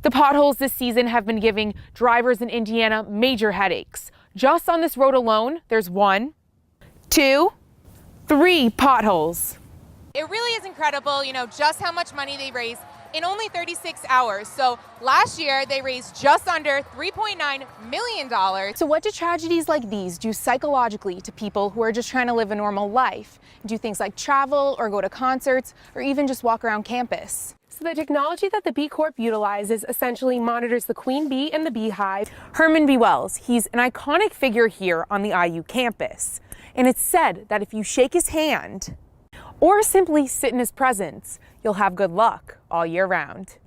The potholes this season have been giving drivers in Indiana major headaches. Just on this road alone, there's 1, 2, 3 potholes. It really is incredible, just how much money they raise in only 36 hours. So last year they raised just under $3.9 million. So what do tragedies like these do psychologically to people who are just trying to live a normal life? Do things like travel or go to concerts or even just walk around campus? So the technology that the Bee Corp utilizes essentially monitors the queen bee and the beehive. Herman B. Wells, he's an iconic figure here on the IU campus. And it's said that if you shake his hand or simply sit in his presence, you'll have good luck all year round.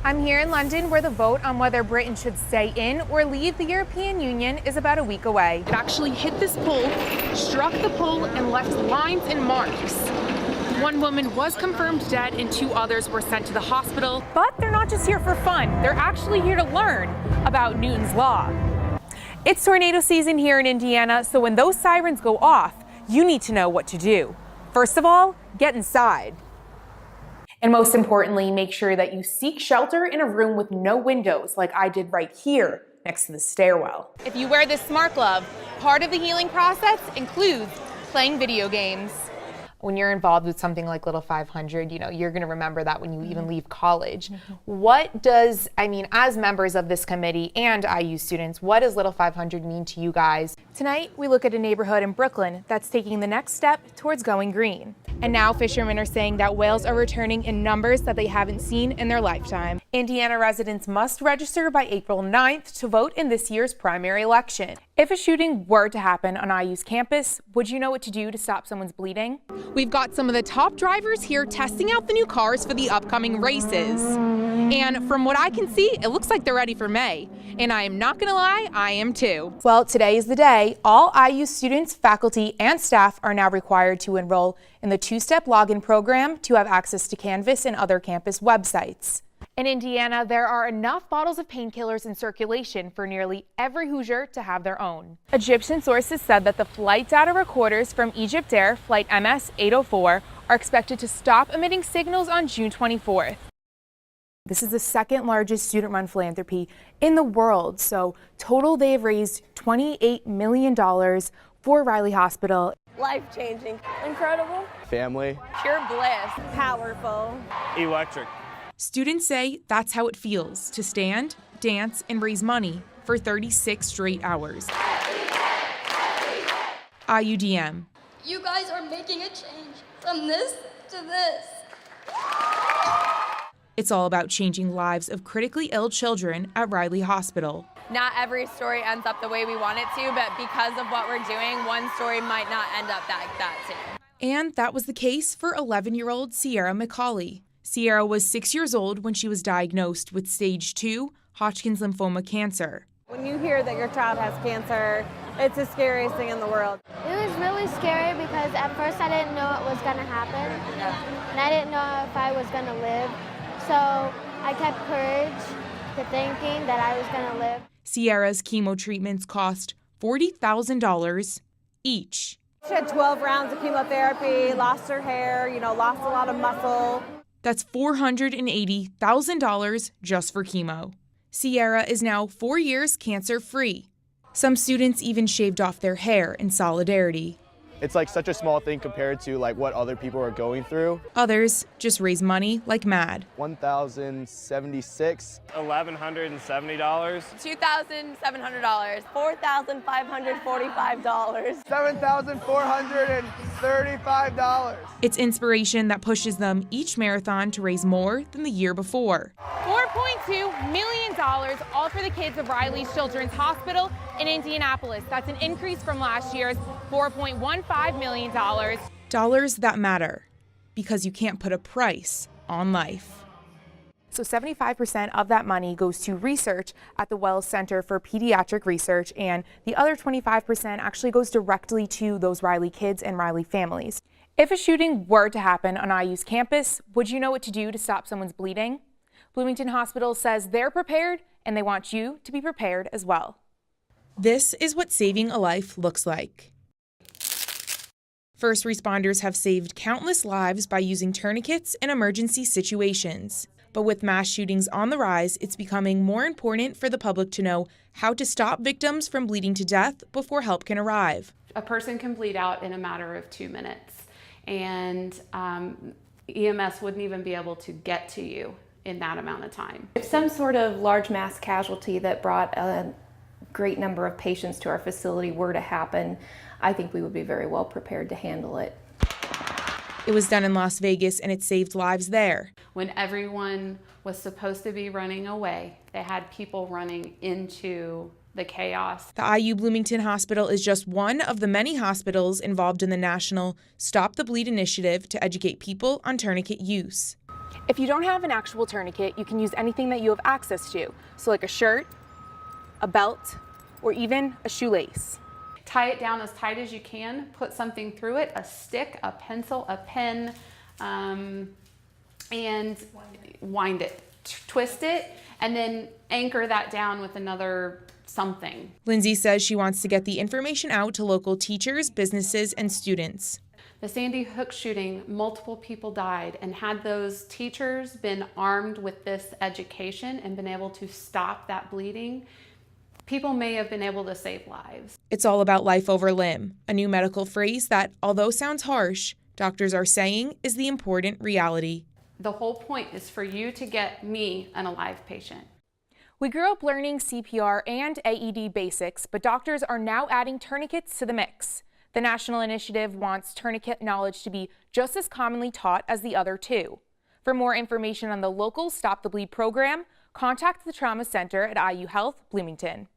I'm here in London, where the vote on whether Britain should stay in or leave the European Union is about a week away. It actually hit this pole, struck the pole, and left lines and marks. One woman was confirmed dead and 2 others were sent to the hospital. But they're not just here for fun. They're actually here to learn about Newton's law. It's tornado season here in Indiana, so when those sirens go off, you need to know what to do. First of all, get inside. And most importantly, make sure that you seek shelter in a room with no windows, like I did right here next to the stairwell. If you wear this smart glove, part of the healing process includes playing video games. When you're involved with something like Little 500, you're going to remember that when you even leave college. What does, as members of this committee and IU students, what does Little 500 mean to you guys? Tonight, we look at a neighborhood in Brooklyn that's taking the next step towards going green. And now fishermen are saying that whales are returning in numbers that they haven't seen in their lifetime. Indiana residents must register by April 9th to vote in this year's primary election. If a shooting were to happen on IU's campus, would you know what to do to stop someone's bleeding? We've got some of the top drivers here testing out the new cars for the upcoming races. And from what I can see, it looks like they're ready for May. And I am not gonna lie, I am too. Well, today is the day. All IU students, faculty, and staff are now required to enroll in the 2-step login program to have access to Canvas and other campus websites. In Indiana, there are enough bottles of painkillers in circulation for nearly every Hoosier to have their own. Egyptian sources said that the flight data recorders from Egypt Air Flight MS 804 are expected to stop emitting signals on June 24th. This is the second largest student-run philanthropy in the world. So total, they have raised $28 million for Riley Hospital. Life-changing. Incredible. Family. Pure bliss. Powerful. Electric. Students say that's how it feels to stand, dance, and raise money for 36 straight hours. IUDM. You guys are making a change from this to this. It's all about changing lives of critically ill children at Riley Hospital. Not every story ends up the way we want it to, but because of what we're doing, one story might not end up like that too. And that was the case for 11-year-old Sierra McCauley. Sierra was 6 years old when she was diagnosed with stage 2 Hodgkin's lymphoma cancer. When you hear that your child has cancer, it's the scariest thing in the world. It was really scary because at first I didn't know it was going to happen, and I didn't know if I was going to live. So I kept courage to thinking that I was going to live. Sierra's chemo treatments cost $40,000 each. She had 12 rounds of chemotherapy, lost her hair, lost a lot of muscle. That's $480,000 just for chemo. Sierra is now 4 years cancer-free. Some students even shaved off their hair in solidarity. It's like such a small thing compared to what other people are going through. Others just raise money like mad. $1,076. $1,170. $2,700. $4,545. $7,435. It's inspiration that pushes them each marathon to raise more than the year before. $4.2 million, all for the kids of Riley Children's Hospital in Indianapolis. That's an increase from last year's $4.15 million. Dollars that matter, because you can't put a price on life. So 75% of that money goes to research at the Wells Center for Pediatric Research, and the other 25% actually goes directly to those Riley kids and Riley families. If a shooting were to happen on IU's campus, would you know what to do to stop someone's bleeding? Bloomington Hospital says they're prepared, and they want you to be prepared as well. This is what saving a life looks like. First responders have saved countless lives by using tourniquets in emergency situations. But with mass shootings on the rise, it's becoming more important for the public to know how to stop victims from bleeding to death before help can arrive. A person can bleed out in a matter of 2 minutes, and EMS wouldn't even be able to get to you in that amount of time. If some sort of large mass casualty that brought a great number of patients to our facility were to happen, I think we would be very well prepared to handle it. It was done in Las Vegas, and it saved lives there. When everyone was supposed to be running away, they had people running into the chaos. The IU Bloomington Hospital is just one of the many hospitals involved in the national Stop the Bleed initiative to educate people on tourniquet use. If you don't have an actual tourniquet, you can use anything that you have access to. So like a shirt, a belt, or even a shoelace. Tie it down as tight as you can, put something through it, a stick, a pencil, a pen, and wind it, twist it, and then anchor that down with another something. Lindsay says she wants to get the information out to local teachers, businesses, and students. The Sandy Hook shooting, multiple people died, and had those teachers been armed with this education and been able to stop that bleeding, people may have been able to save lives. It's all about life over limb, a new medical phrase that, although sounds harsh, doctors are saying is the important reality. The whole point is for you to get me an alive patient. We grew up learning CPR and AED basics, but doctors are now adding tourniquets to the mix. The national initiative wants tourniquet knowledge to be just as commonly taught as the other two. For more information on the local Stop the Bleed program, contact the Trauma Center at IU Health Bloomington.